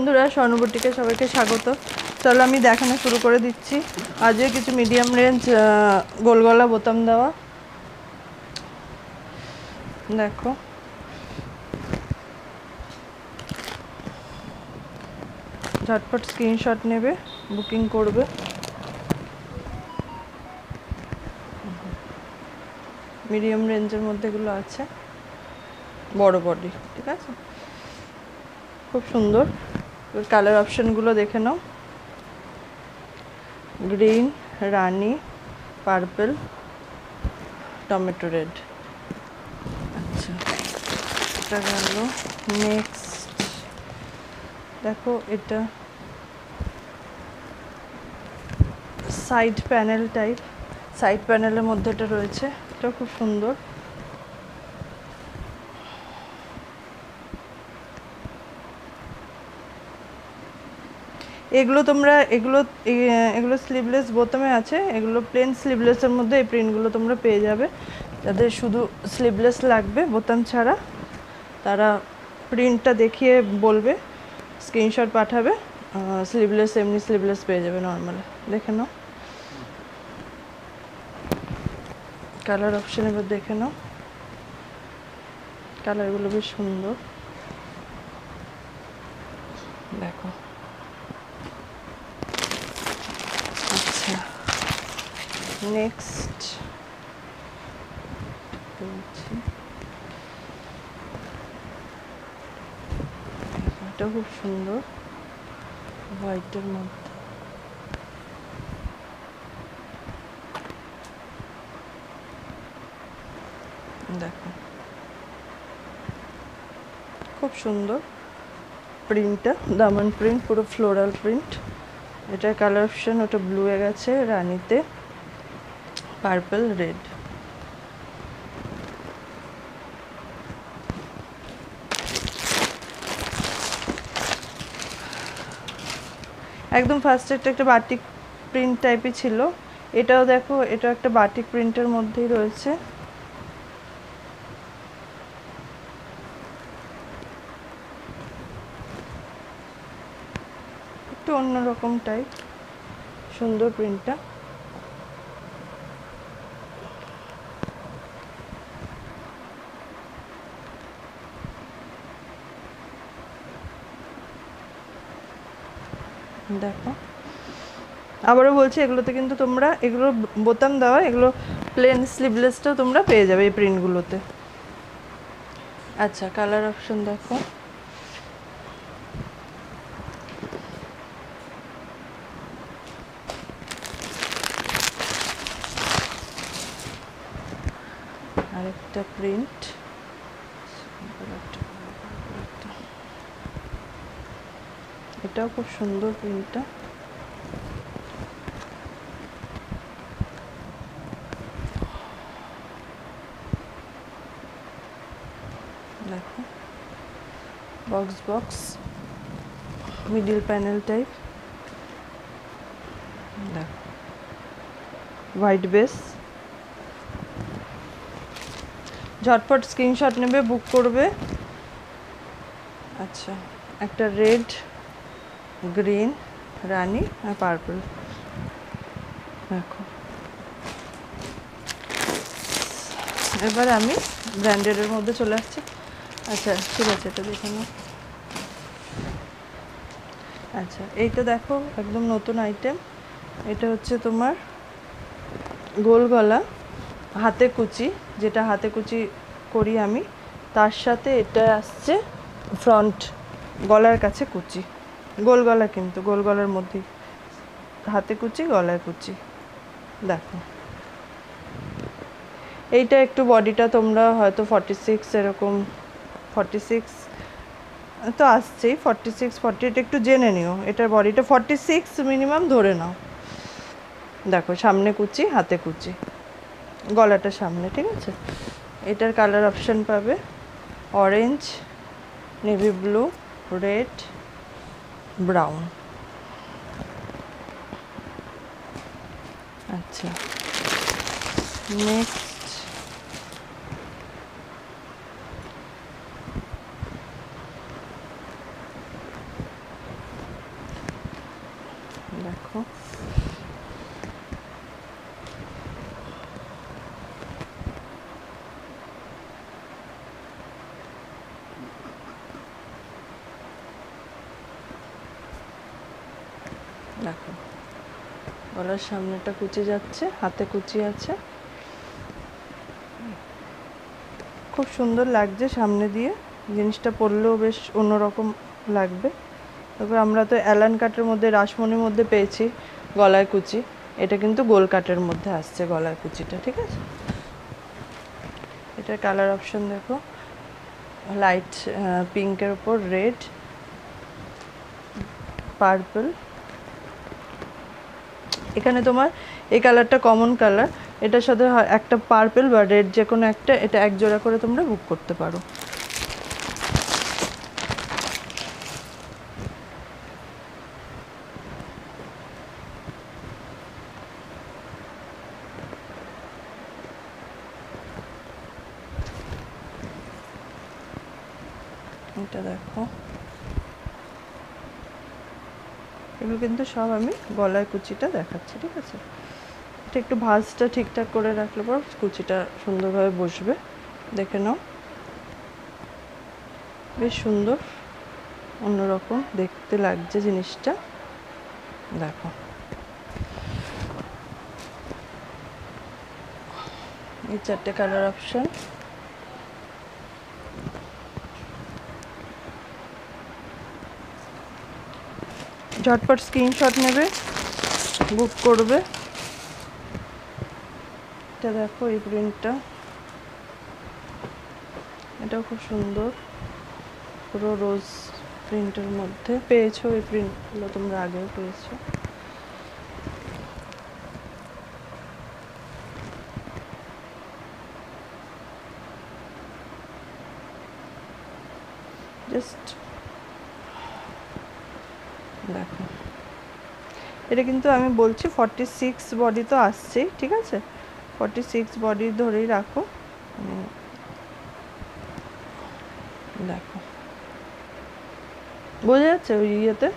বন্ধুরা স্বর্ণবুটিকে সবাইকে স্বাগত। চলো আমি দেখানো শুরু করে দিচ্ছি। আজকে কিছু মিডিয়াম রেঞ্জ গোল গলা বোতাম দেওয়া, দেখো ঝটপট স্ক্রিনশট নেবে, বুকিং করবে। মিডিয়াম রেঞ্জের মধ্যে এগুলো আছে, বড় বডি, ঠিক আছে, খুব সুন্দর। কালার অপশানগুলো দেখে নাও, গ্রিন, রানি, পার্পল, টমেটো রেড। আচ্ছা, এটা গেল। নেক্সট দেখো, এটা সাইড প্যানেল টাইপ, সাইড প্যানেলের মধ্যে এটা রয়েছে, এটা খুব সুন্দর। এগুলো তোমরা এগুলো স্লিভলেস বোতামে আছে, এগুলো প্লেন স্লিভলেসের মধ্যে এই প্রিন্টগুলো তোমরা পেয়ে যাবে। যাদের শুধু স্লিভলেস লাগবে বোতাম ছাড়া, তারা প্রিন্টটা দেখিয়ে বলবে, স্ক্রিনশট পাঠাবে, স্লিভলেস এমনি স্লিভলেস পেয়ে যাবে নর্মালি। দেখে নাও কালার অপশন, এবার দেখে নাও, কালারগুলো বেশ সুন্দর, দেখো। আচ্ছা, নেক্সট এটা খুব সুন্দর, হোয়াইটের মধ্যে, দেখো খুব সুন্দর প্রিন্টটা, দামান প্রিন্ট, পুরো ফ্লোরাল প্রিন্ট। এটার কালার অপশন, ওটা ব্লু এ গেছে, রানিতে, পার্পল, রেড। একদম ফার্স্টে একটা বাটিক প্রিন্ট টাইপই ছিল, এটাও দেখো, এটা একটা বাটিক প্রিন্টের মধ্যেই রয়েছে। একটু অন্যরকম টাইপ, সুন্দর প্রিন্টটা। দেখো, আবারও বলছি, এগুলোতে কিন্তু তোমরা, এগুলো বোতাম দেওয়া, এগুলো প্লেন স্লিভলেসটাও তোমরা পেয়ে যাবে এই প্রিন্টগুলোতে। আচ্ছা, কালার অপশন দেখো, আরেকটা প্রিন্ট, এটাও খুব সুন্দর প্রিন্টটা। দেখো, box box, middle panel type, দেখো হোয়াইট বেস। ঝটপট স্ক্রিনশট নেবে, বুক করবে। আচ্ছা, একটা রেড, গ্রিন, রানি আর পার্পল, দেখো। এবার আমি ব্র্যান্ডেডের মধ্যে চলে আসছি। আচ্ছা, ঠিক আছে, এটা দেখে নাও। আচ্ছা, এইটা দেখো, একদম নতুন আইটেম। এটা হচ্ছে তোমার গোল গলা, হাতে কুচি, যেটা হাতে কুচি করি আমি, তার সাথে এটা আসছে ফ্রন্ট গলার কাছে কুচি, গোল গলা, কিন্তু গোল গলার মধ্যেই হাতে কুচি, গলায় কুচি, দেখো। এইটা একটু বডিটা তোমরা হয়তো 46 এরকম, 46 তো আসছেই, 46 48 একটু জেনে নিও, এটার বডিটা 46 মিনিমাম ধরে নাও। দেখো, সামনে কুচি, হাতে কুচি, গলাটা সামনে, ঠিক আছে। এটার কালার অপশন পাবে orange, navy blue, red, brown. আচ্ছা, নেক্সট দেখো দেখো গলার সামনেটা কুচি যাচ্ছে, হাতে কুচি আছে, খুব সুন্দর লাগছে সামনে দিয়ে। জিনিসটা পরলেও বেশ অন্যরকম লাগবে। তারপর আমরা তো অ্যালান কাটের মধ্যে, রাসমণির মধ্যে পেয়েছি গলায় কুচি, এটা কিন্তু গোল কাটের মধ্যে আসছে গলায় কুচিটা, ঠিক আছে। এটার কালার অপশন দেখো, লাইট পিঙ্কের উপর রেড, পার্পল। এখানে তোমার এই কালারটা কমন কালার, এটার সাথে একটা পার্পল বা রেড যে কোনো একটা, এটা এক জোড়া করে তোমরা বুক করতে পারো। এটা দেখো, এগুলো কিন্তু সব আমি গলায় কুচিটা দেখাচ্ছি, ঠিক আছে। এটা একটু ভাঁজটা ঠিকঠাক করে রাখলে পর কুচিটা সুন্দরভাবে বসবে, দেখে নাও। বেশ সুন্দর অন্যরকম দেখতে লাগছে জিনিসটা, দেখো। এই চারটে কালার অপশন। ঝটপট স্ক্রিনশট নেবে, বুক করবে। এটা দেখো এই প্রিন্টটা, এটাও খুব সুন্দর, পুরো রোজ প্রিন্টের মধ্যে পেয়েছো। এই প্রিন্টগুলো তোমরা আগেও পেয়েছো। জাস্ট দেখো, এটা কিন্তু আমি বলছি 46 বডি তো আসছেই, ঠিক আছে। 46 বডি ধরেই রাখো। দেখো বোঝা যাচ্ছে ওই ইয়েতে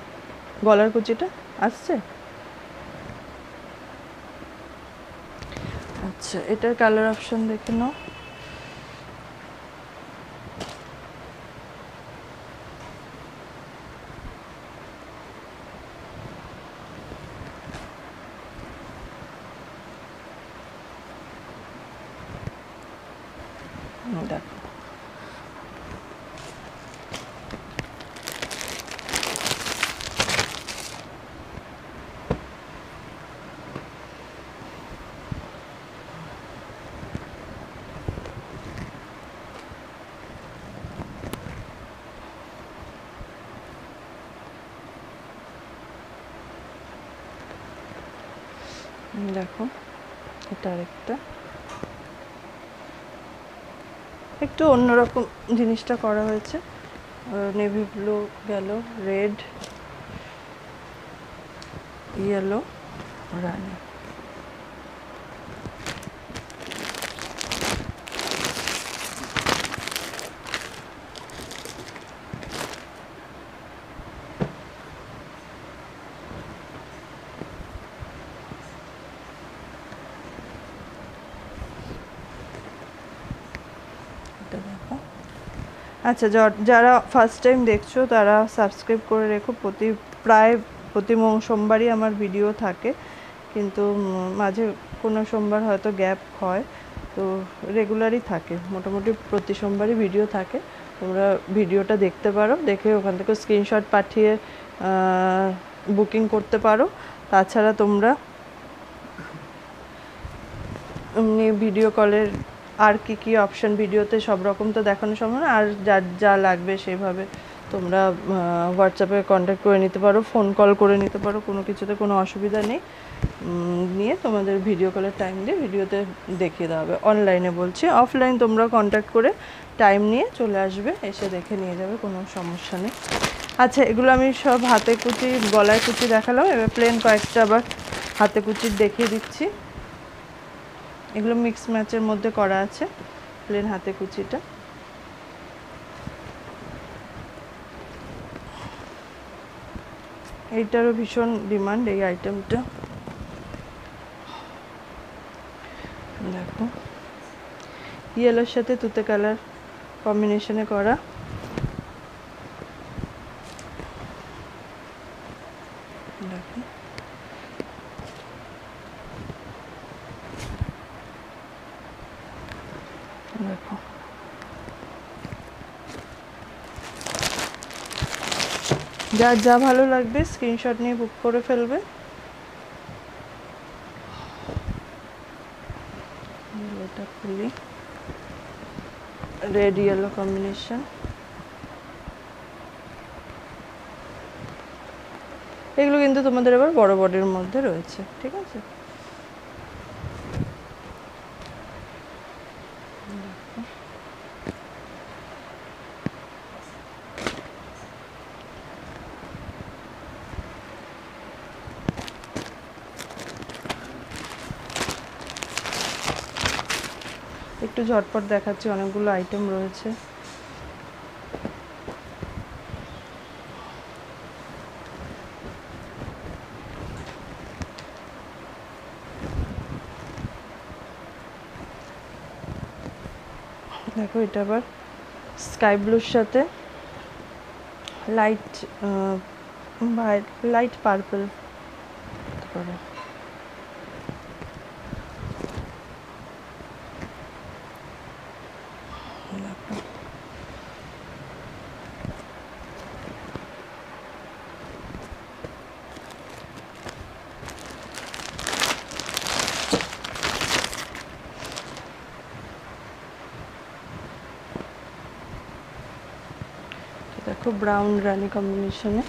গলার কুচিটা আসছে। আচ্ছা, এটার কালার অপশন দেখে নাও। দেখো দেখো, এটা আরেকটা একটু অন্যরকম জিনিসটা করা হয়েছে। নেভি ব্লু গেল, রেড, ইয়েলো, রানি। আচ্ছা, যারা ফার্স্ট টাইম দেখছো তারা সাবস্ক্রাইব করে রেখো। প্রায় প্রতি সোমবারই আমার ভিডিও থাকে, কিন্তু মাঝে কোনো সোমবার হয়তো গ্যাপ হয়, তো রেগুলারই থাকে, মোটামুটি প্রতি সোমবারই ভিডিও থাকে। তোমরা ভিডিওটা দেখতে পারো, দেখে ওখান থেকে স্ক্রিনশট পাঠিয়ে বুকিং করতে পারো। তাছাড়া তোমরা এমনি ভিডিও কলের আর কি অপশন ভিডিওতে সব রকম তো দেখানো সম্ভব না, আর যা লাগবে সেভাবে তোমরা হোয়াটসঅ্যাপে কন্ট্যাক্ট করে নিতে পারো, ফোন কল করে নিতে পারো, কোনো কিছুতে কোনো অসুবিধা নেই। নিয়ে তোমাদের ভিডিও কলের টাইম দিয়ে ভিডিওতে দেখিয়ে দেওয়া হবে। অনলাইনে বলছি, অফলাইন তোমরা কন্ট্যাক্ট করে টাইম নিয়ে চলে আসবে, এসে দেখে নিয়ে যাবে, কোনো সমস্যা নেই। আচ্ছা, এগুলো আমি সব হাতে কুচি, গলায় কুচি দেখালাম, এবার প্লেন কয়েকটা আবার হাতে কুচির দেখিয়ে দিচ্ছি। এগুলো মিক্স ম্যাচের মধ্যে করা আছে, প্লেন হাতে কুচিটা। এইটারও ভীষণ ডিমান্ড এই আইটেমটা। দেখো ইয়েলোর সাথে তুতে কালার কম্বিনেশনে করা। দেখো দেখো যার যা ভালো লাগবে স্ক্রিনশট নিয়ে বুক করে ফেলবে। এটা খুলি, রেড ইয়েলো কম্বিনেশন। এগুলো কিন্তু তোমাদের এবার বড় বডির মধ্যে রয়েছে, ঠিক আছে। একটু ঝটপট দেখাচ্ছি, অনেকগুলো আইটেম রয়েছে। দেখো এটা আবার স্কাই ব্লুর সাথে লাইট লাইট পার্পল করে। দেখো ব্রাউন রানি কম্বিনেশনে।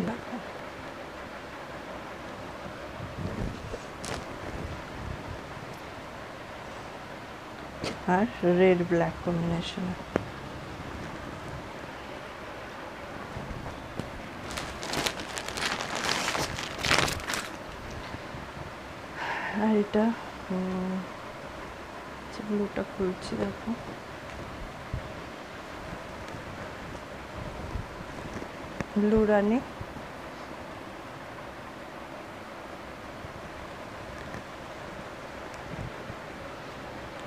দেখো আর রেড ব্ল্যাক কম্বিনেশনে। আর এটা ব্লুটা খুলছি, দেখো ব্লু রানি।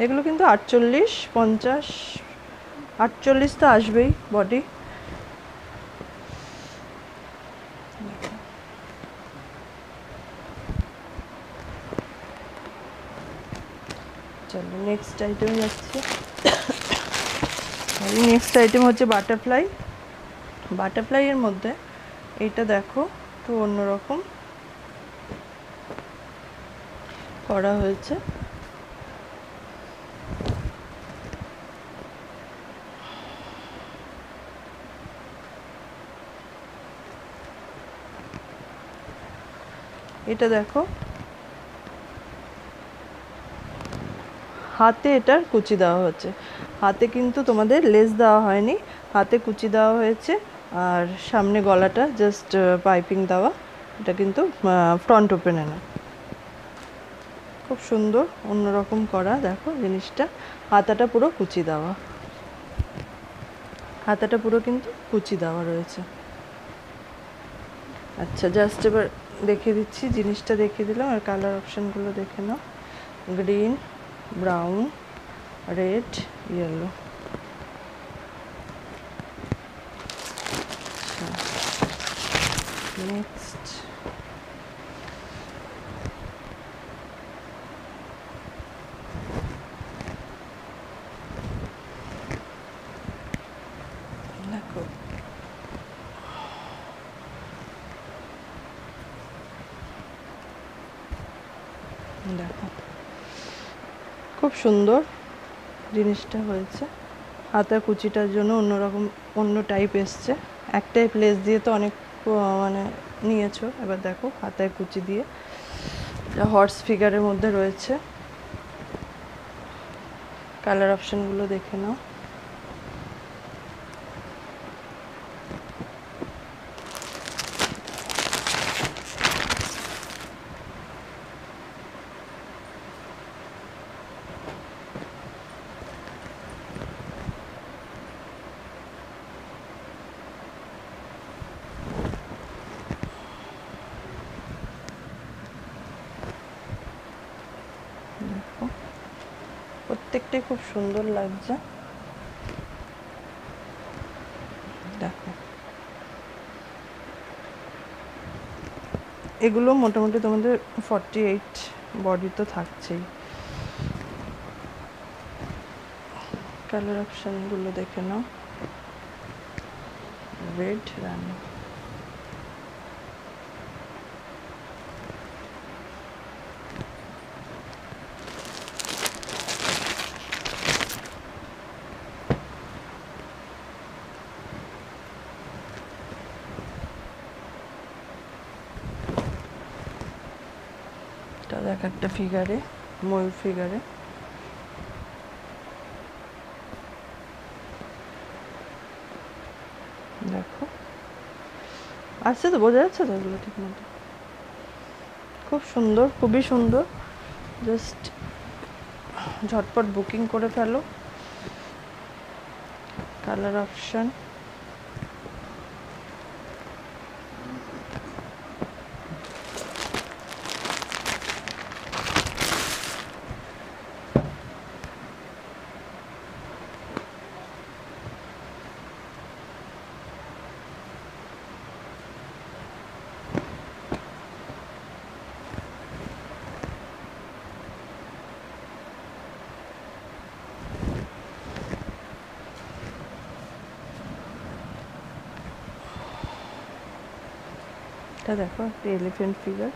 এগুলো কিন্তু 48, 50, 48 তো আসবেই বডি। চলো নেক্সট আইটেম যাচ্ছে। নেক্সট আইটেম হচ্ছে বাটারফ্লাই। বাটারফ্লাই এর মধ্যে এইটা দেখো একটু অন্যরকম করা হয়েছে। এটা দেখো হাতে এটার কুচি দেওয়া হচ্ছে, হাতে কিন্তু তোমাদের লেস দেওয়া হয়নি, হাতে কুচি দেওয়া হয়েছে। আর সামনে গলাটা জাস্ট পাইপিং দেওয়া, এটা কিন্তু ফ্রন্ট ওপেনে না। খুব সুন্দর অন্যরকম করা, দেখো জিনিসটা। হাতাটা পুরো কুচি দেওয়া, হাতাটা পুরো কিন্তু কুচি দেওয়া রয়েছে। আচ্ছা জাস্ট এবার দেখিয়ে দিচ্ছি, জিনিসটা দেখিয়ে দিলাম। আর কালার অপশানগুলো দেখে নাও, green, brown, red, yellow. Next দেখো দেখো খুব সুন্দর জিনিসটা হয়েছে। হাতার কুচিটার জন্য অন্যরকম অন্য টাইপ এসছে, একটাই প্লেস দিয়ে তো অনেক মানে নিয়েছো। এবার দেখো হাতায় কুচি দিয়ে হর্স ফিগারের মধ্যে রয়েছে। কালার অপশানগুলো দেখে নাও। প্রত্যেকটাই খুব সুন্দর লাগছে। দেখো এগুলো মোটামুটি তোমাদের 48 বডি তো থাকছেই। কালার অপশানগুলো দেখে নাও। রেড রানি, এটা দেখ একটা ফিগারে, ময়ূর ফিগারে। দেখো আসছে তো, বোঝা যাচ্ছে তো এগুলো ঠিক মতো? খুব সুন্দর, খুবই সুন্দর। জাস্ট ঝটপট বুকিং করে ফেলো। কালার অপশান এটা দেখো, একটা এলিফ্যান্ট ফিগার,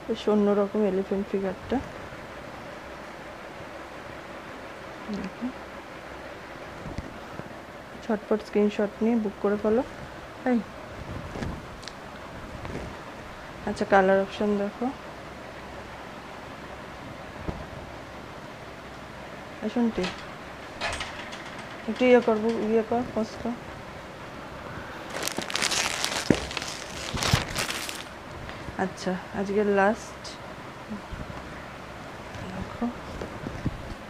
বেশ অন্যরকম এলিফ্যান্ট ফিগারটা। দেখো ঝটপট স্ক্রিনশট নিয়ে বুক করে ফেলো। তাই আচ্ছা, কালার অপশান দেখো। শুনটি একটু ইয়ে করবো, ইয়ে কর পোস্ট। আচ্ছা আজকের লাস্ট দেখো,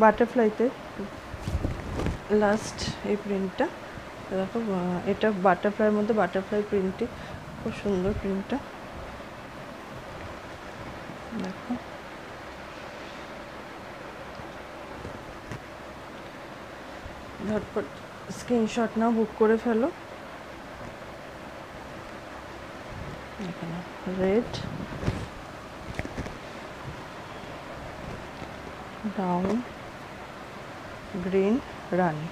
বাটারফ্লাইতে লাস্ট এই প্রিন্টটা দেখো। এটা বাটারফ্লাইয়ের মধ্যে বাটারফ্লাই প্রিন্টটি, খুব সুন্দর প্রিন্টটা। দেখো ঝটপট স্ক্রিনশট নাও, বুক করে ফেলো। এখানে রেড, ব্রাউন, গ্রিন, রানি।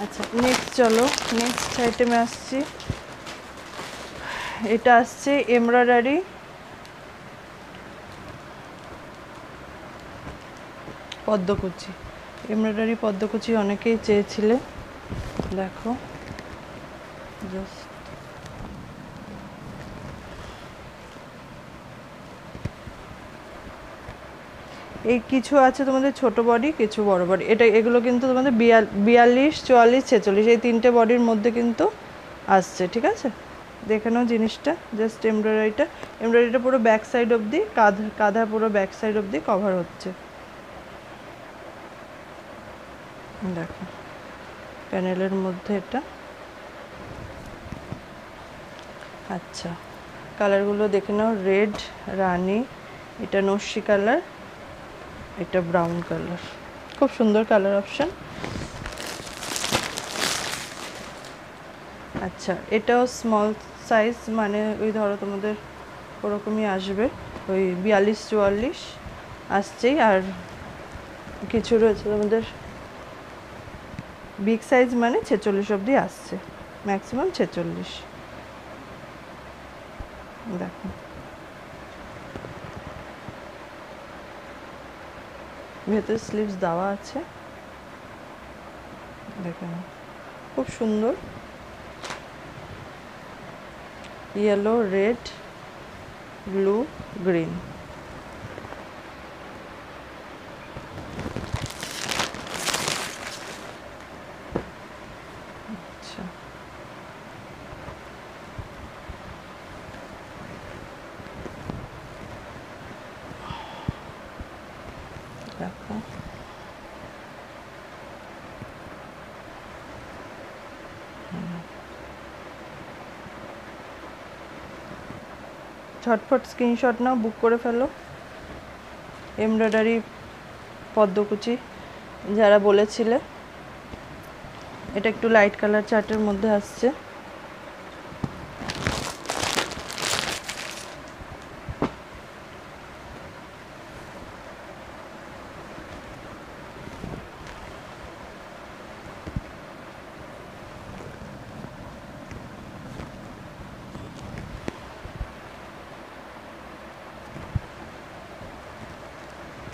আচ্ছা নেক্সট চলো, নেক্সট আইটেমে আসছি। এটা আসছে এমব্রয়ডারি পদ্মকুচি। এমব্রয়ডারি পদ্মকুচি অনেকেই চেয়েছিলে। দেখো জাস্ট এই কিছু আছে তোমাদের ছোট বডি, কিছু বড় বডি। এটা এগুলো কিন্তু তোমাদের 42, 44, 46 এই তিনটে বডির মধ্যে কিন্তু আসছে, ঠিক আছে? দেখে নাও জিনিসটা। জাস্ট এমব্রয়ডারিটা পুরো ব্যাক সাইড অবধি, কাঁধা পুরো ব্যাক সাইড অবধি কভার হচ্ছে। দেখো প্যানেলের মধ্যে এটা। আচ্ছা কালারগুলো দেখে নাও। রেড, রানি, এটা নস্যি কালার, এটা ব্রাউন কালার। খুব সুন্দর কালার অপশান। আচ্ছা এটাও স্মল সাইজ, মানে ওই ধরো তোমাদের ওরকমই আসবে, ওই 42, 44 আসছেই। আর কিছু রয়েছে তোমাদের বিগ সাইজ, মানে 46 অবধি আসছে, ম্যাক্সিমাম 46। দেখো ভেতরে স্লিভস দেওয়া আছে, দেখে নাও খুব সুন্দর। Yellow, red, blue, green. আচ্ছা দেখো ঝটপট স্ক্রিনশট নাও, বুক করে ফেলো। এমব্রয়ডারি পদ্মকুচি যারা বলেছিলে। এটা একটু লাইট কালার চার্টের মধ্যে আসছে।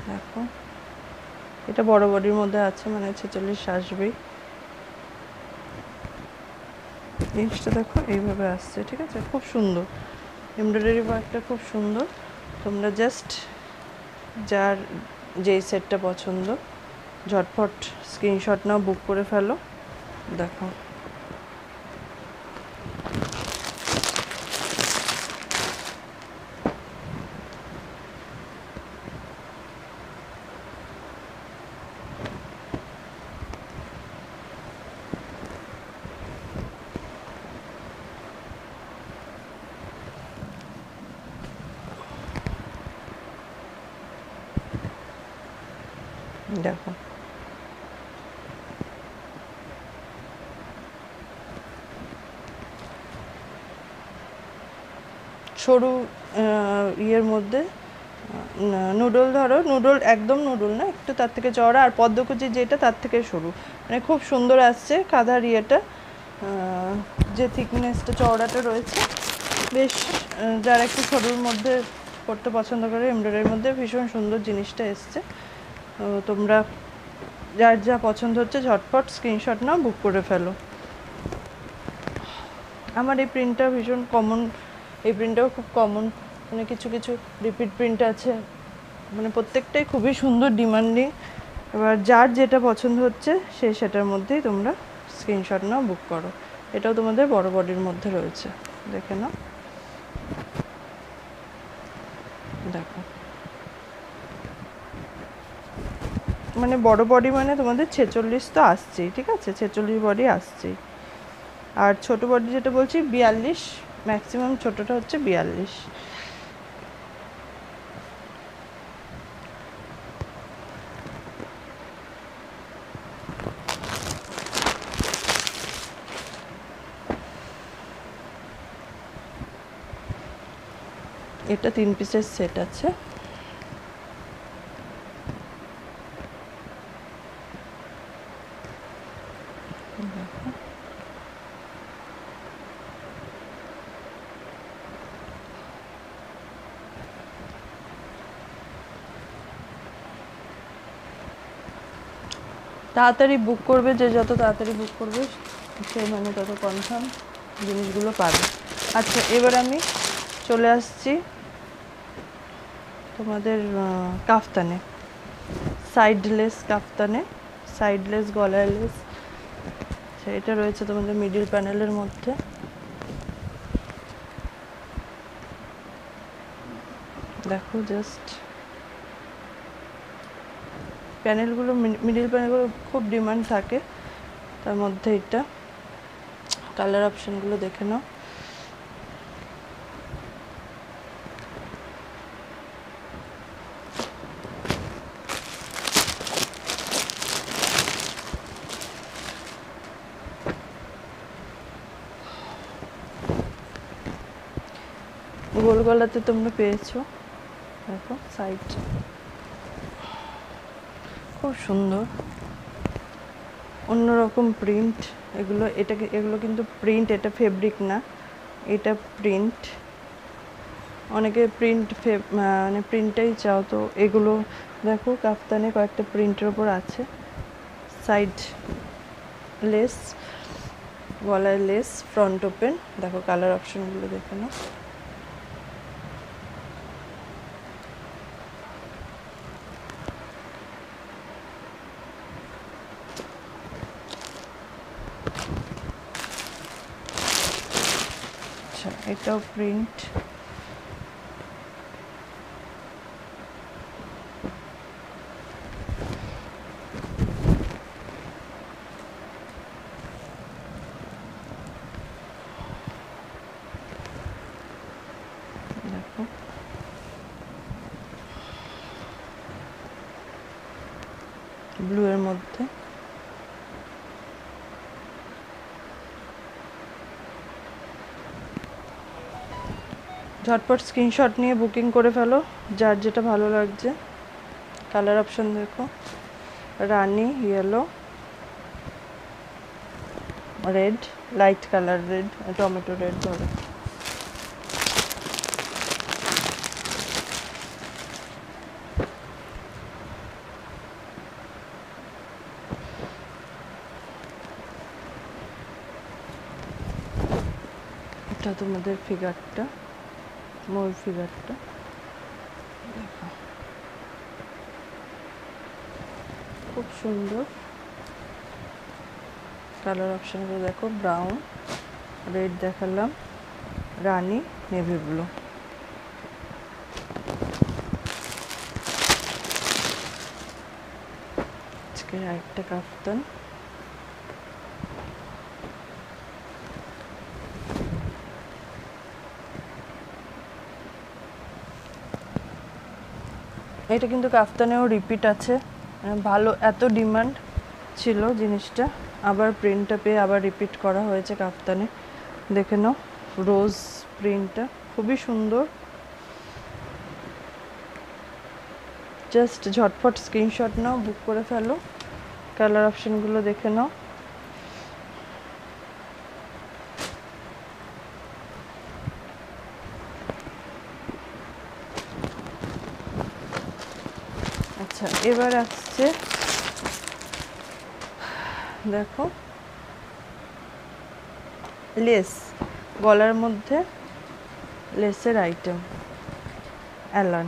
দেখো এটা বড় বডির মধ্যে আছে, মানে 46 আসবেই। জিনিসটা দেখো এইভাবে আসছে, ঠিক আছে, খুব সুন্দর এমব্রয়ডারি ওয়ার্কটা, খুব সুন্দর। তোমরা জাস্ট যার যেই সেটটা পছন্দ ঝটপট স্ক্রিনশট নাও, বুক করে ফেলো। দেখো দেখো সরু ইয়ের মধ্যে নুডল, ধরো নুডল, একদম নুডল না, একটু তার থেকে চওড়া, আর পদ্মকুচি যেটা তার থেকে সরু, মানে খুব সুন্দর আসছে কাঁধার ইয়েটা, যে থিকনেসটা চওড়াটা রয়েছে বেশ। যারা একটু সরুর মধ্যে পড়তে পছন্দ করে এমব্রয়ডারির মধ্যে ভীষণ সুন্দর জিনিসটা এসছে। তোমরা যার যা পছন্দ হচ্ছে ঝটপট স্ক্রিনশট নাও, বুক করে ফেলো। আমার এই প্রিন্টটা ভীষণ কমন, এই প্রিন্টটাও খুব কমন, মানে কিছু কিছু রিপিট প্রিন্ট আছে, মানে প্রত্যেকটাই খুবই সুন্দর, ডিমান্ডিং। এবার যার যেটা পছন্দ হচ্ছে সে সেটার মধ্যেই তোমরা স্ক্রিনশট নাও, বুক করো। এটাও তোমাদের বড় বডির মধ্যে রয়েছে, দেখে নাও। দেখো মানে বড় বডি মানে তোমাদের 46 তো আসছেই, ঠিক আছে, 46 বডি আসছেই। আর ছোট বডি যেটা বলছি 42, ম্যাক্সিমাম ছোটটা হচ্ছে 42। এটা 3 পিসের সেট আছে। তাড়াতাড়ি বুক করবে, যে যত তাড়াতাড়ি বুক করবে সে মানে তত কনফার্ম জিনিসগুলো পাবে। আচ্ছা, এবার আমি চলে আসছি তোমাদের কাফতানে, সাইডলেস কাফতানে, সাইডলেস গলায় লেস। এটা রয়েছে তোমাদের মিডিল প্যানেলের মধ্যে। দেখো জাস্ট প্যানেলগুলো, মিডিল প্যানেলগুলো খুব ডিমান্ড থাকে, তার মধ্যে এটা কালার অপশানগুলো দেখে নাও। গোল গলাতে তোমরা পেয়েছো, দেখো সাইড খুব সুন্দর, অন্যরকম প্রিন্ট এগুলো। এগুলো কিন্তু প্রিন্ট, এটা ফেব্রিক না, এটা প্রিন্ট। অনেকে প্রিন্ট মানে প্রিন্টটাই চাও, তো এগুলো দেখো কাফতানে কয়েকটা প্রিন্টের ওপর আছে। সাইড লেস, গলায় লেস, ফ্রন্ট ওপেন। দেখো কালার অপশনগুলো দেখে নাও। আচ্ছা, এটাও প্রিন্ট। দেখো ব্লু এর মধ্যে। ঝটপট স্ক্রিনশট নিয়ে বুকিং করে ফেলো, যার যেটা ভালো লাগছে। কালার অপশন দেখো, রানি, yellow, red, light colour red, tomato red ধরো। এটা তোমাদের ফিগারটা, মূল ফিগারটা দেখো, খুব সুন্দর। কালার অপশানগুলো দেখো, ব্রাউন, রেড দেখালাম, রানি, নেভি ব্লু। আজকের আরেকটা কাফতান, এটা কিন্তু কাফতানেও রিপিট আছে, ভালো, এত ডিমান্ড ছিল জিনিসটা, আবার প্রিন্টটা পেয়ে আবার রিপিট করা হয়েছে কাফতানে। দেখে নাও রোজ প্রিন্টটা, খুবই সুন্দর। জাস্ট ঝটফট স্ক্রিনশট নাও, বুক করে ফেলো। কালার অপশনগুলো দেখে নাও। আচ্ছা, এবার আসছে দেখো লেস, গলার মধ্যে লেসের আইটেম, অ্যালান।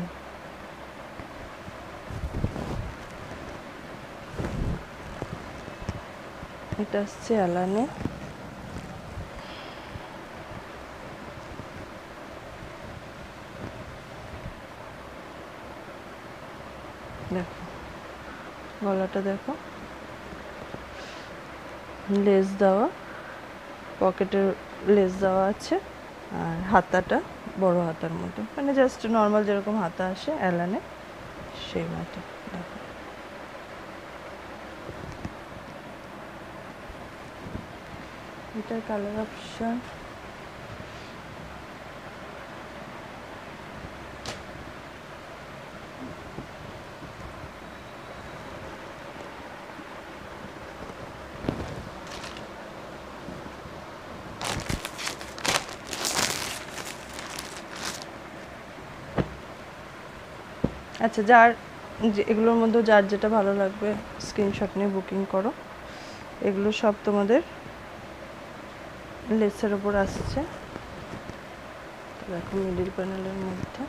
এটা আসছে অ্যালানে, দেখো গলাটা দেখো, লেস দেওয়া, পকেটের লেস দেওয়া আছে, আর হাতাটা বড় হাতার মতো, মানে জাস্ট নর্মাল যেরকম হাতা আসে অ্যালানে সেই মতো। দেখো এটার কালার অপশন আচ্ছা, যার এগুলোর মধ্যে যার যেটা ভালো লাগবে স্ক্রিনশট নিয়ে বুকিং করো। এগুলো সব তোমাদের লেসের ওপর আসছে, দেখো মিডিল প্যানেলের মধ্যে।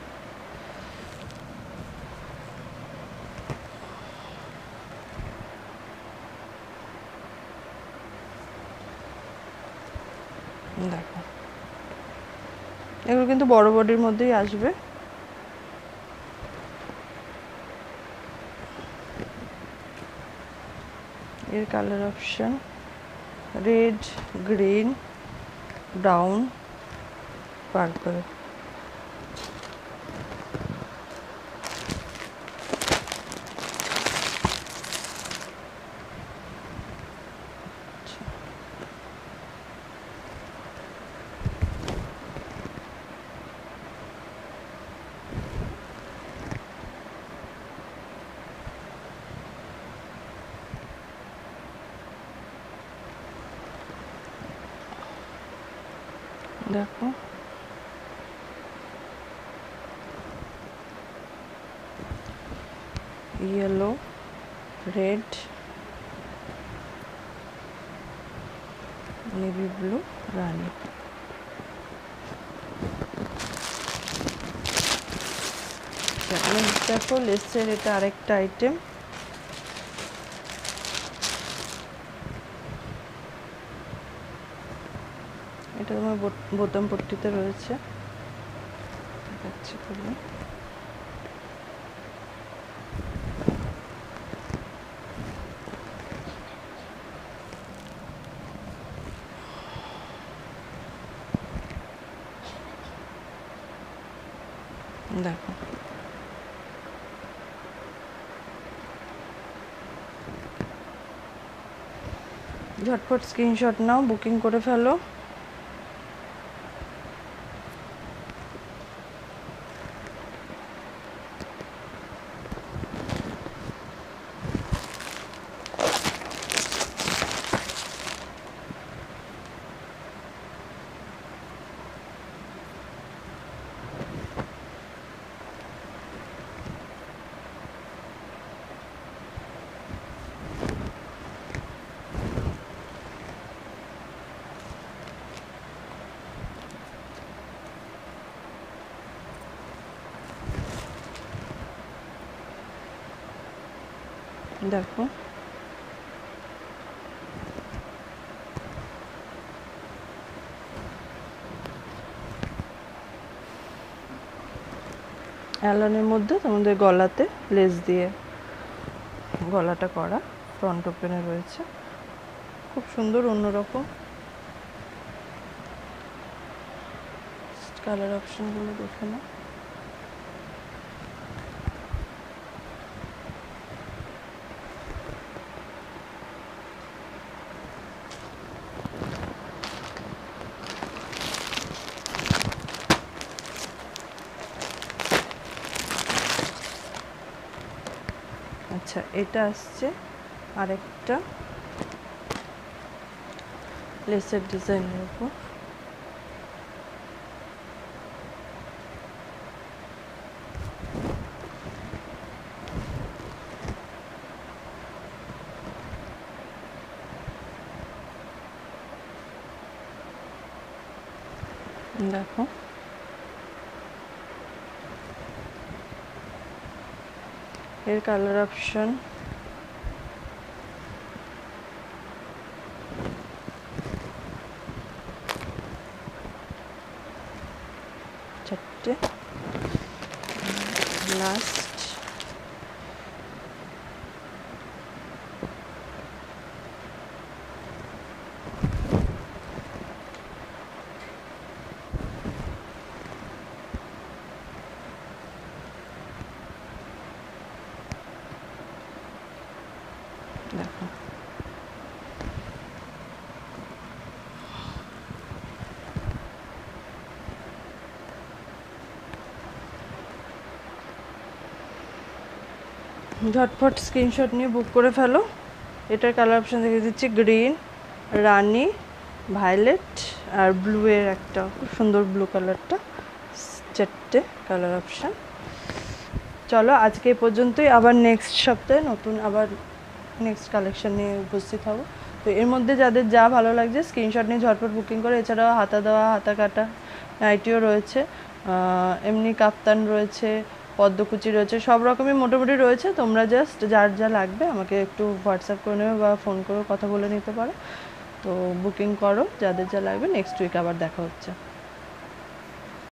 দেখো এগুলো কিন্তু বড় বডির মধ্যেই আসবে। এর colour option red, green, brown, purple. দেখো ইয়েলো, রেড, নেভি ব্লু, রানি। দেখো লেসের এটা আরেকটা আইটেম, এটা তোমার বোতাম পট্টিতে রয়েছে, দেখাচ্ছি খুলে। দেখো ঝটপট স্ক্রিনশট নাও, বুকিং করে ফেলো। দেখো অ্যালনের মধ্যে তোমাদের গলাতে লেস দিয়ে গলাটা করা, ফ্রন্ট ওপেনে রয়েছে, খুব সুন্দর অন্যরকম। কালার অপশনগুলো দেখে নাও। আচ্ছা, এটা আসছে আরেকটা লেসের ডিজাইনের উপর। দেখো এর কালার অপশন চারটে, লাস্ট দেখো। ঝটপট স্ক্রিনশট নিয়ে বুক করে ফেলো। এটার কালার অপশন দেখে দিচ্ছি গ্রিন, রানি, ভায়োলেট আর ব্লু এর একটা খুব সুন্দর ব্লু কালারটা, চারটে কালার অপশন। চলো আজকে এই পর্যন্তই, আবার নেক্সট সপ্তাহে নতুন আবার নেক্সট কালেকশন নিয়ে উপস্থিত হব। তো এর মধ্যে যাদের যা ভালো লাগছে স্ক্রিনশট নিয়ে ঝটপট বুকিং করে। এছাড়াও হাতা দেওয়া, হাতা কাটা নাইটিও রয়েছে, এমনি কাপ্তান রয়েছে, পদ্মকুচি রয়েছে, সব রকমই মোটামুটি রয়েছে। তোমরা জাস্ট যার যা লাগবে আমাকে একটু হোয়াটসঅ্যাপ করে নেবে বা ফোন করেও কথা বলে নিতে পারো। তো বুকিং করো যাদের যা লাগবে। নেক্সট উইক আবার দেখা হচ্ছে।